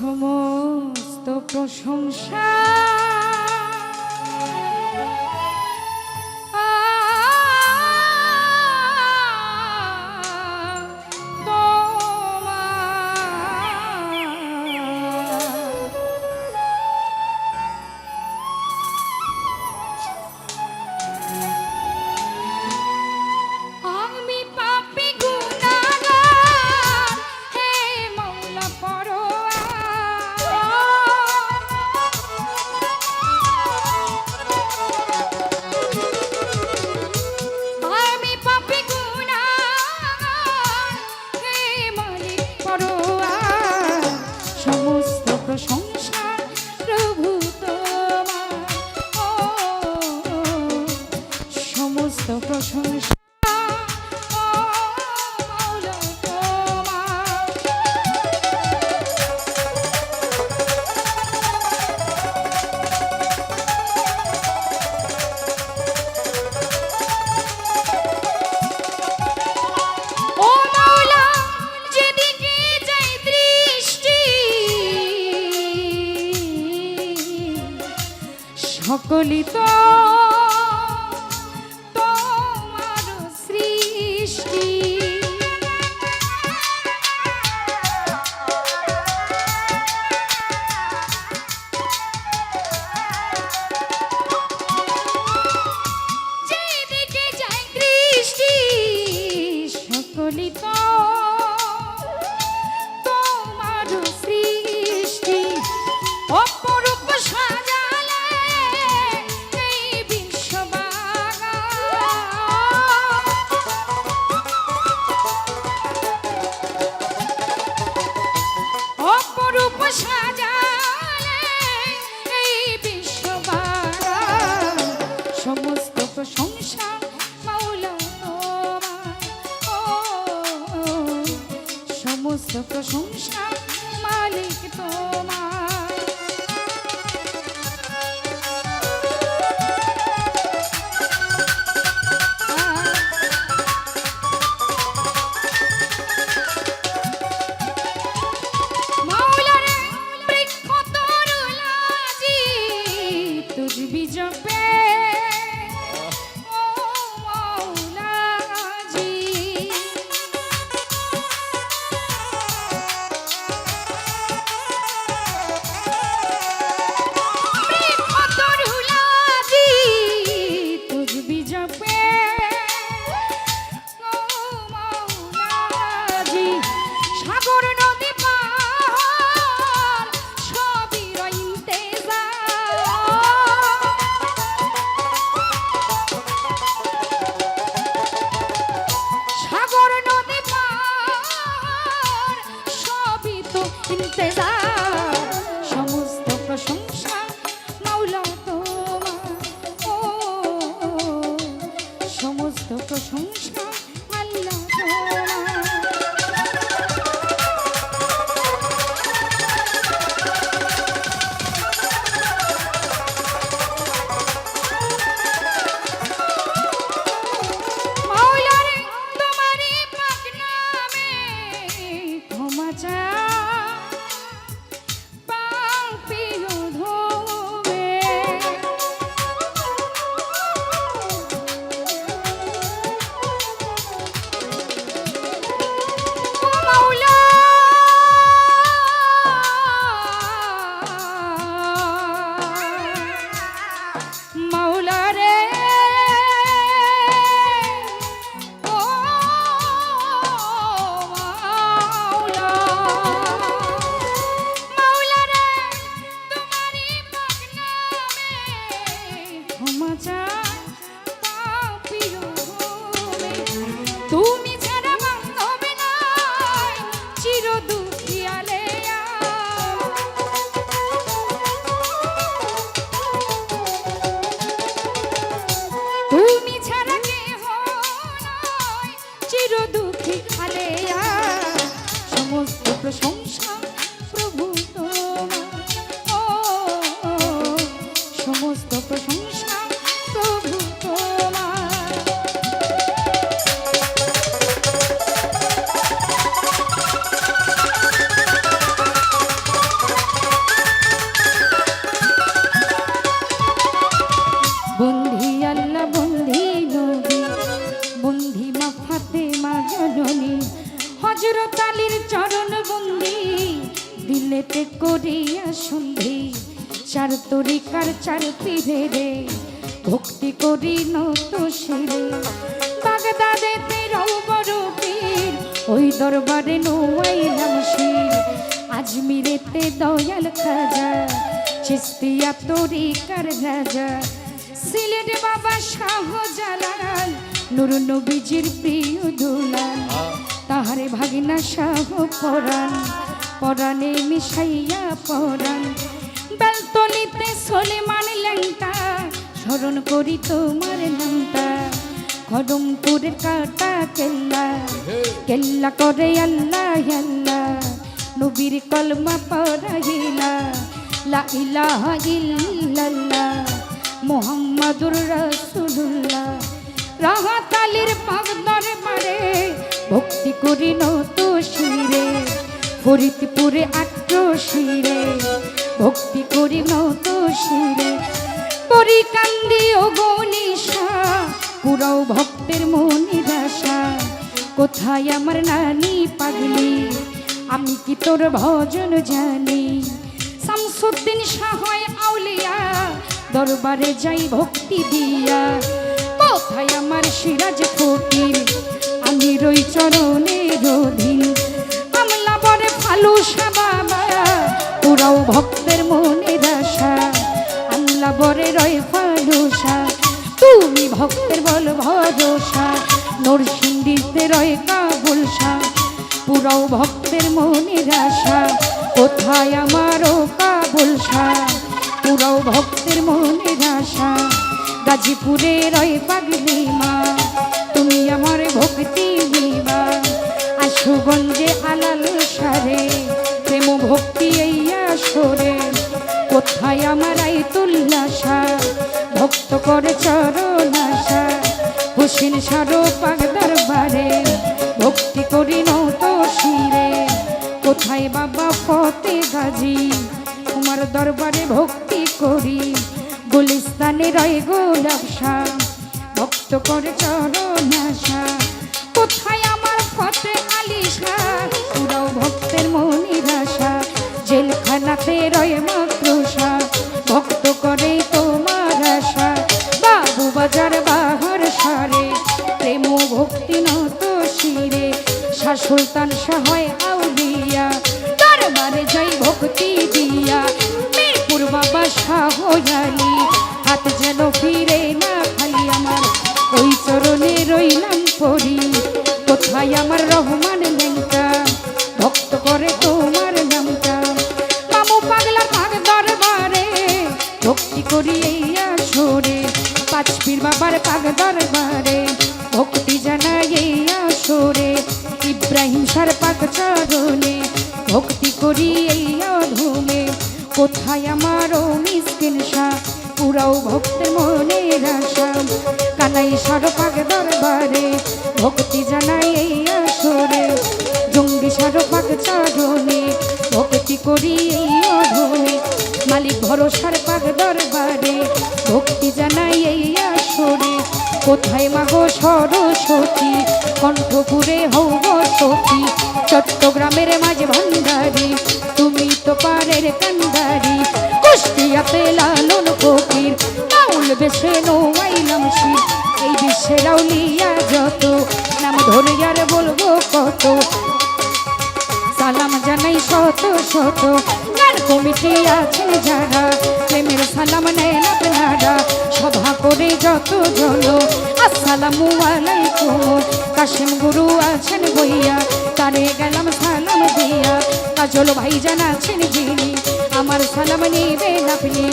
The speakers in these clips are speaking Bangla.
সমস্ত প্রশংসা প্রশংসা সকলি তো তোমার সৃষ্টি যেদিকে যায় দৃষ্টি সকলি তো তোমার সৃষ্টি অপরূপ সমস্ত প্রশংসা মাওলা তোমার, সমস্ত প্রশংসা মালিক তোমার। মাওলারে বৃক্ষ তরুলাজি তুজ বিজপে সমস্ত প্রশংসা মাওলা তোমার, সমস্ত প্রশংসা আল্লাহ মাওলারে তোমারই পাক নামে ক্ষমা চাই তুমি ছাড়া বান্ধবে নাই চির দুঃখিয়ালে তুমি ছাড়া কেহ নাই চির দুঃখিয়ালে সমস্ত প্রশংসা প্রভু তোমার, সমস্ত প্রশংসা প্রভু তোমার। ফাতেমা জননী হযরত আলীর চরণ বন্দি দিলেতে করিয়া সন্ধি চার তরিকার চার পীরে রে ভক্তি করি নত শিরে বাগদাদেতে রৌবর পীর ওই দরবারে নোয়াইলাম শির আজমিরেতে দয়াল খাজা চিস্তিয়া তরিকার রাজা সিলেট বাবা শাহজালাল নূর নবীজির প্রিয় দুলাল তাহারে ভাগিনা শাহ পরাণ পরাণে মিশাইয়া পরাণ বেলতলিতে সলেমান ল্যাংটা স্মরণ করি তোমার নামটা খড়মপুরের কাটা কেল্লা কেল্লা করে আল্লাহ আল্লাহ নবীর কলমা পড়াইলা লা ইলাহা ইল্লাল্লাহ মুহাম্মাদুর রাসূলুল্লাহ রাহাত আলীর পাক দরবারে ভক্তি করি নত শিরে ফরিদপুরে আট্রশিরে ভক্তি করি নত শিরে পরিকান্দি ও গনিশা পুরাও ভক্তের মনের আশা কোথায় আমার নানি পাগলি আমি কি তোর ভজন জানি শামসুদ্দিন শাহ আউলিয়া দরবারে যাই ভক্তি দিয়া কোথায় আমার সিরাজ ফকির আমি রই চরণের অধীন আমলা বরে ফালুসা বাবা পুরাও ভক্তের মনের আশা আমলা বরে রয় ফালুসা তুমি ভক্তের বল ভরসা নরসিংদীতে রয় কাবুলসা পুরাও ভক্তের মনের আশা কোথায় আমারও কাবুলসা পুরাও ভক্তের মনের আশা গাজীপুরে রয় পাগলি মা তুমি আমার ভক্তি দিবা আশুগঞ্জে আলাল সারে প্রেম ভক্তি এই আসরে কোথায় আমার আইতুল্লাশা ভক্ত করে চরণ আশা হুসেন সারো পাক দরবারে ভক্তি করি নত শিরে কোথায় বাবা ফতে গাজী তোমার দরবারে ভক্তি করি গুলিস্তানে রয় গোলাপ শাহ ভক্ত করে চরণ আশা কোথায় আমার ফতে আলী শাহ পুরাও ভক্তের মনের আশা জেলখানাতে রয় মাকরুষা ভক্ত করে তোমার আশা বাবু বাজার বাহার সারে প্রেম ভক্তি নত শিরে শাহ সুলতান শাহ আউলিয়া দরবারে যাই ভক্তি দিয়া মিরপুর বাবা শাহ আলী হাত যেন ফিরে না খালি আমার ওই চরণে রইলাম পড়ি কোথায় আমার রহমান লেঙ্কা ভক্ত করে তোমার নামটা মামু পাগলা পাগ দরবারে ভক্তি করি এই আসরে পাঁচ পীর বাবার পাগ দরবারে ভক্তি জানাই এই আসরে ইব্রাহিম সার পাক চরণে ভক্তি করি এই অধমে কোথায় আমারও মিসকিন শাহ পুরাও ভক্তের মনের আশা কানাই সার পাক দরবারে ভক্তি জানাই এই আসরে জঙ্গি সার পাক চরণে ভক্তি করি এই অধমে মালিক ভরসার পাক দরবারে ভক্তি জানাই এই আসরে কোথায় মাগো সরস্বতী কণ্ঠপুরে হৌব সখী চট্টগ্রামের মাঝে ভান্ডারি তুমি তো পারের কান্ডারি কুষ্টিয়াতে লালন ফকির বাউল বেশে নোয়াইলাম শির এই বিশ্বের আউলিয়া যত নাম ধরে আর বলবো কত সালাম জানাই শত শত গান কমিটি আছে যারা প্রেমের সালাম নেন আপনারা সভা করে যত জন আসসালামু আলাইকুম কাশেম গুরু আছেন বইয়া তারে গেলাম সালাম দিয়া কাজল ভাইজান আছেন যিনি আমার সালাম নেবেন আপনি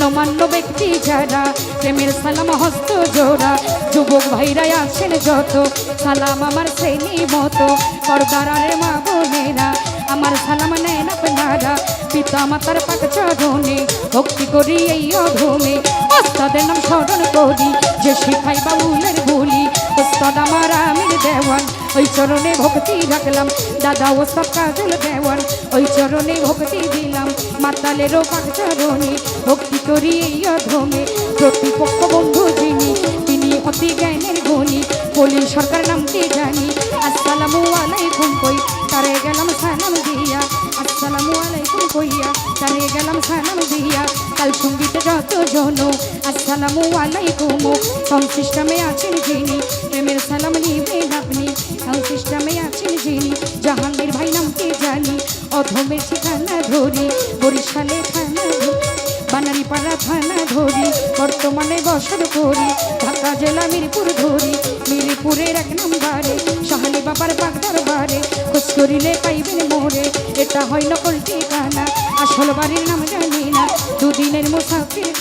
মান্য ব্যক্তি যারা প্রেমের সালাম হস্ত জোড়া যুবক ভাইরা আছেন যত সালাম আমার শ্রেণী মতো পর্দারের মা বোনেরা আমার সালাম নেন আপনারা পিতা মাতার পাক চরণে ভক্তি করি এই অধমে ওস্তাদের নাম স্মরণ করি যে শিখাই বাউলের বলি ওস্তাদ আমার আমির দেওয়ান ওই চরণে ভক্তি রাখলাম দাদা ওস্তাদ কাজল দেওয়ান ওই চরণে ভক্তি দিলাম মাতালেরও পাক চরণে ভক্তি করি এই অধমে প্রতিপক্ষ বন্ধু যিনি তিনি অতি জ্ঞানের গুণী বলি সরকার নামটি জানি আসসালামু আলাইকুম কই তারে গেলাম সালাম দিয়া আসসালামু আলাইকুম কইয়া তারে গেলাম সালাম দিয়া কাল সঙ্গীতে যত জন আসসালামু আলাইকুম সাউন্ড সিস্টেমে আছেন যিনি প্রেমের সালাম নিবেন আপনি সাউন্ড সিস্টেমে আছেন যিনি জাহাঙ্গীর ভাই নামটি জানি অধমের ঠিকানা ধরি বরিশালে থানা বানারীপাড়া থানা ধরি বর্তমানে বসর করি ঢাকা জেলা মিরপুর ধরি মিরপুরের 1 নম্বরে শাহালি বাবার পাক দরবারে খোঁজ করিলে পাইবেন মোরে এটা হয় নকল ঠিকানা আসল বাড়ির নাম জানি না দুদিনের মুসাফির